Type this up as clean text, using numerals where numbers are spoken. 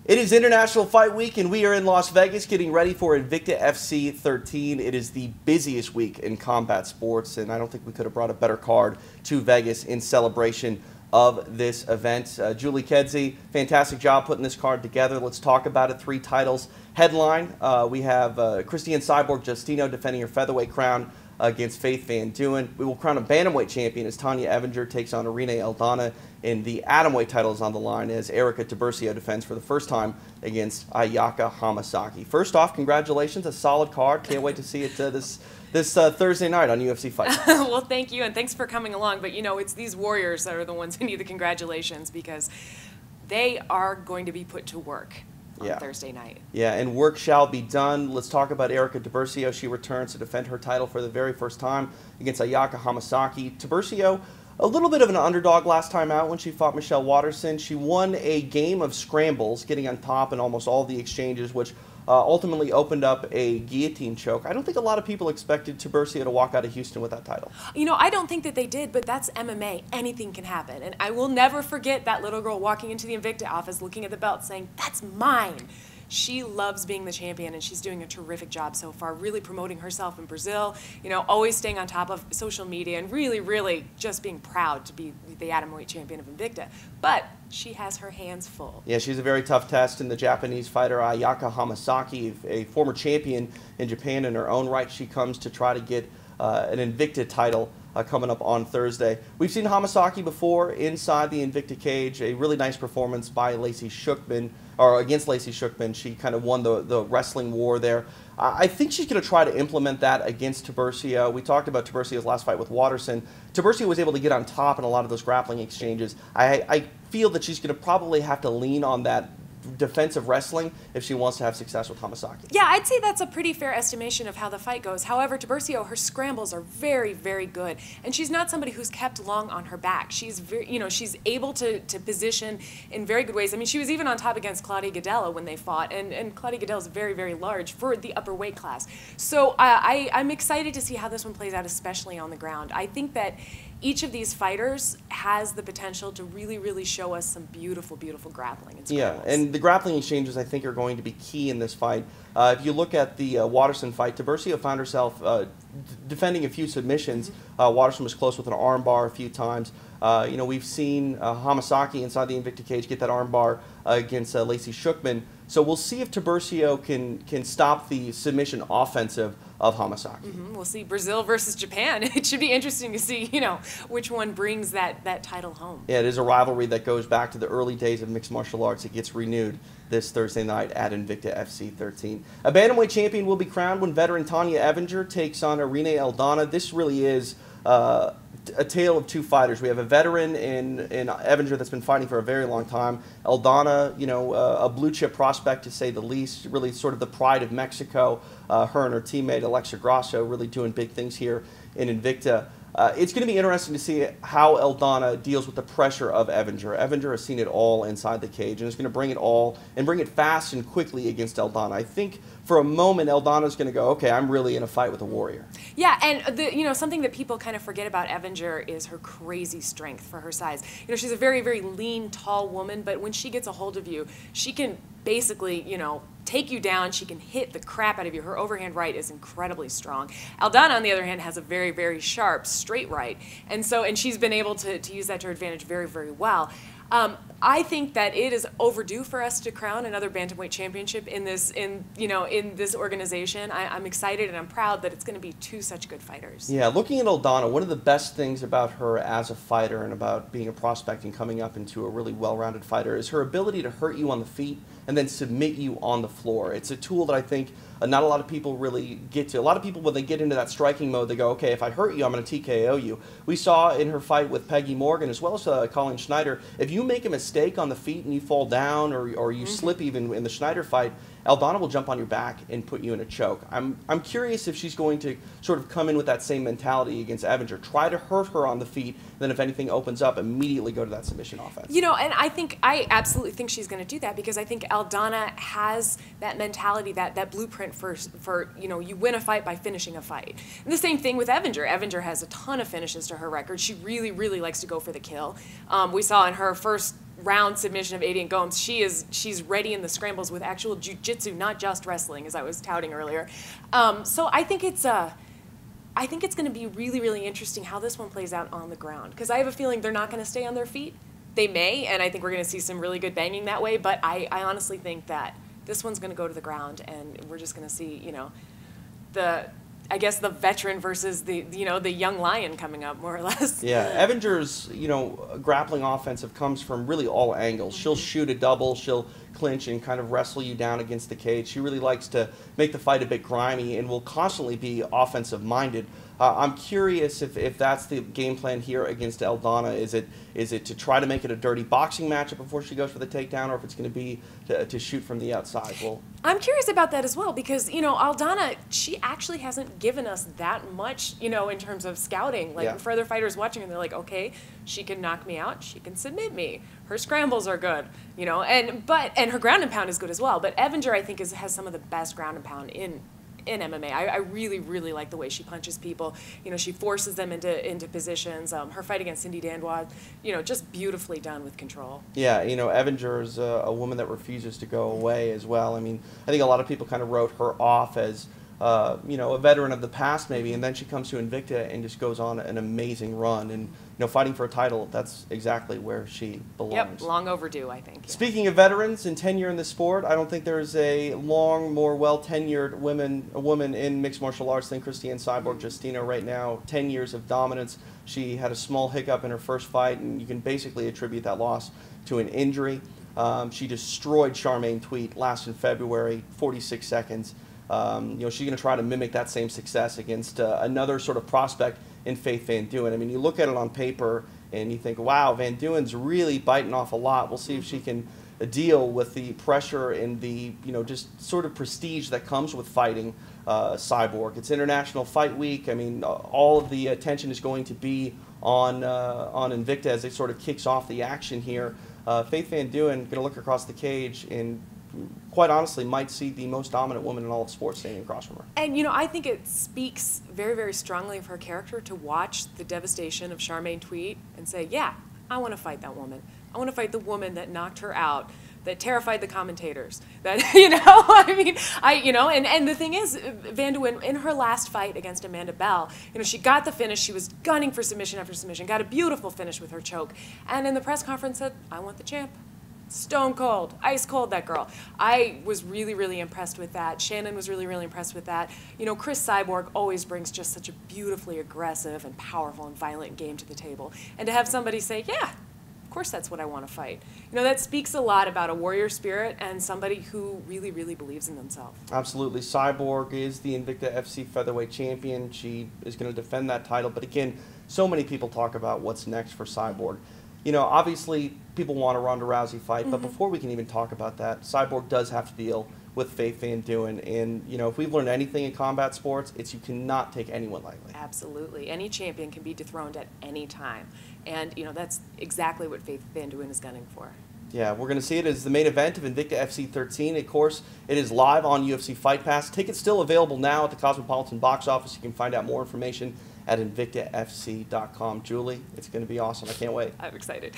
It is International Fight Week, and we are in Las Vegas getting ready for Invicta FC 13. It is the busiest week in combat sports, and I don't think we could have brought a better card to Vegas in celebration of this event. Julie Kedzie, fantastic job putting this card together. Let's talk about it. 3 titles. Headline, we have Christian Cyborg Justino defending her featherweight crown against Faith Van Duin. We will crown a bantamweight champion as Tanya Evinger takes on Irene Elana, and the atomweight title is on the line as Erica Terso defends for the first time against Ayaka Hamasaki. First off, congratulations, a solid card. Can't wait to see it this Thursday night on UFC Fight. Well, thank you, and thanks for coming along. But, you know, it's these warriors that are the ones who need the congratulations because they are going to be put to work on Thursday night. Yeah, and work shall be done. Let's talk about Erica Terso. She returns to defend her title for the very first time against Ayaka Hamasaki. Terso, a little bit of an underdog last time out when she fought Michelle Waterson. She won a game of scrambles, getting on top in almost all the exchanges, which ultimately opened up a guillotine choke. I don't think a lot of people expected Terso to walk out of Houston with that title. You know, I don't think that they did, but that's MMA. Anything can happen. And I will never forget that little girl walking into the Invicta office, looking at the belt, saying, "That's mine." She loves being the champion, and she's doing a terrific job so far, really promoting herself in Brazil, you know, always staying on top of social media and really, really just being proud to be the atomweight champion of Invicta. But she has her hands full. Yeah, she's a very tough test, and the Japanese fighter Ayaka Hamasaki, a former champion in Japan in her own right, she comes to try to get an Invicta title coming up on Thursday. We've seen Hamasaki before inside the Invicta cage, a really nice performance by Lacey Schuchman, or against Lacey Schuchman. She kind of won the wrestling war there. I think she's going to try to implement that against Terso. We talked about Terso's last fight with Waterson. Terso was able to get on top in a lot of those grappling exchanges. I feel that she's going to probably have to lean on that defensive wrestling if she wants to have success with Hamasaki. Yeah, I'd say that's a pretty fair estimation of how the fight goes. However, Terso, her scrambles are very, very good, and she's not somebody who's kept long on her back. She's very, you know, she's able to position in very good ways. I mean, she was even on top against Claudia Gadelha when they fought, and Claudia Gadelha is very, very large for the upper weight class. So I'm excited to see how this one plays out, especially on the ground. I think that each of these fighters has the potential to really, really show us some beautiful, beautiful grappling and scrambles. Yeah, and the grappling exchanges, I think, are going to be key in this fight. If you look at the Waterson fight, Terso found herself defending a few submissions. Waterson was close with an arm bar a few times. You know, we've seen Hamasaki inside the Invicta cage get that arm bar against Lacey Schuchman. So we'll see if Terso can stop the submission offensive of Hamasaki. We'll see Brazil versus Japan. It should be interesting to see, you know, which one brings that title home. Yeah, it is a rivalry that goes back to the early days of mixed martial arts. It gets renewed this Thursday night at Invicta FC 13. A bantamweight champion will be crowned when veteran Tanya Evinger takes on Irene Elana. This really is a tale of two fighters. We have a veteran in Evinger that's been fighting for a very long time. Elana, you know, a blue chip prospect to say the least, really sort of the pride of Mexico. Her and her teammate Alexa Grasso really doing big things here in Invicta. It's going to be interesting to see how Elana deals with the pressure of Evinger. Evinger has seen it all inside the cage and is going to bring it all and bring it fast and quickly against Elana. I think for a moment Eldana's going to go, okay, I'm really in a fight with a warrior. Yeah, and you know, something that people kind of forget about Evinger is her crazy strength for her size. You know, she's a very, very lean, tall woman, but when she gets a hold of you, she can basically, you know, take you down. She can hit the crap out of you. Her overhand right is incredibly strong. Aldana, on the other hand, has a very, very sharp straight right, and she's been able to use that to her advantage very, very well. I think that it is overdue for us to crown another bantamweight championship in this organization. I'm excited and I'm proud that it's going to be 2 such good fighters. Yeah, looking at Aldana, one of the best things about her as a fighter and about being a prospect and coming up into a really well-rounded fighter is her ability to hurt you on the feet and then submit you on the floor. It's a tool that I think not a lot of people really get to. A lot of people, when they get into that striking mode, they go, okay, if I hurt you, I'm going to TKO you. We saw in her fight with Peggy Morgan, as well as Colin Schneider, if you make a mistake on the feet and you fall down or you slip even in the Schneider fight, Aldana will jump on your back and put you in a choke. I'm curious if she's going to sort of come in with that same mentality against Evinger. Try to hurt her on the feet, then if anything opens up, immediately go to that submission offense. You know, and I absolutely think she's going to do that because I think Aldana has that mentality, that blueprint for you know, you win a fight by finishing a fight. And the same thing with Evinger. Evinger has a ton of finishes to her record. She really, really likes to go for the kill. We saw in her first round submission of Adrian Gomes, she's ready in the scrambles with actual jiu-jitsu, not just wrestling, as I was touting earlier. So I think it's going to be really, really interesting how this one plays out on the ground, because I have a feeling they're not going to stay on their feet. They may, and I think we're going to see some really good banging that way, but I honestly think that this one's going to go to the ground, and we're just going to see, you know, I guess the veteran versus the young lion coming up, more or less. Yeah, Evinger's, you know, grappling offensive comes from really all angles. She'll shoot a double, she'll clinch and kind of wrestle you down against the cage. She really likes to make the fight a bit grimy and will constantly be offensive minded. I'm curious if that's the game plan here against Aldana. Is it to try to make it a dirty boxing matchup before she goes for the takedown, or if it's going to be to shoot from the outside? Well, I'm curious about that as well, because, you know, Aldana, she actually hasn't given us that much, you know, in terms of scouting. Like, for other fighters watching, and they're like, okay, she can knock me out, she can submit me, her scrambles are good, you know, and her ground and pound is good as well. But Evinger, I think, has some of the best ground and pound in MMA. I really, really like the way she punches people. You know, she forces them into positions. Her fight against Cindy Dandois, you know, just beautifully done with control. Yeah, you know, Evinger is a woman that refuses to go away as well. I mean, I think a lot of people kind of wrote her off as, you know, a veteran of the past maybe, and then she comes to Invicta and just goes on an amazing run. And, you know, fighting for a title, that's exactly where she belongs. Yep, long overdue, I think. Yeah. Speaking of veterans and tenure in the sport, I don't think there's a more well-tenured woman in mixed martial arts than Christine Cyborg Justino right now. 10 years of dominance. She had a small hiccup in her first fight, and you can basically attribute that loss to an injury. She destroyed Charmaine Tweet last in February, 46 seconds. You know, she's going to try to mimic that same success against another sort of prospect in Faith Van Duin. I mean, you look at it on paper and you think, wow, Van Duin's really biting off a lot. We'll see if she can deal with the pressure and the, you know, just sort of prestige that comes with fighting Cyborg. It's International Fight Week. I mean, all of the attention is going to be on Invicta as it sort of kicks off the action here. Faith Van Duin going to look across the cage and, quite honestly, might see the most dominant woman in all of sports standing across from her. And, you know, I think it speaks very, very strongly of her character to watch the devastation of Charmaine Tweet and say, yeah, I want to fight that woman. I want to fight the woman that knocked her out, that terrified the commentators, that, you know, I mean, and the thing is, Van Duin, in her last fight against Amanda Bell, you know, she got the finish, she was gunning for submission after submission, got a beautiful finish with her choke, and in the press conference said, I want the champ. Stone cold, ice cold, that girl. I was really, really impressed with that. Shannon was really, really impressed with that. You know, Chris Cyborg always brings just such a beautifully aggressive and powerful and violent game to the table. And to have somebody say, yeah, of course that's what I want to fight. You know, that speaks a lot about a warrior spirit and somebody who really, really believes in themselves. Absolutely. Cyborg is the Invicta FC featherweight champion. She is going to defend that title. But again, so many people talk about what's next for Cyborg. You know, obviously, people want a Ronda Rousey fight, but before we can even talk about that, Cyborg does have to deal with Faith Van Duin. And, you know, if we've learned anything in combat sports, it's you cannot take anyone lightly. Absolutely. Any champion can be dethroned at any time. And, you know, that's exactly what Faith Van Duin is gunning for. Yeah, we're going to see it as the main event of Invicta FC 13. Of course, it is live on UFC Fight Pass. Tickets still available now at the Cosmopolitan box office. You can find out more information at invictafc.com. Julie, it's going to be awesome. I can't wait. I'm excited.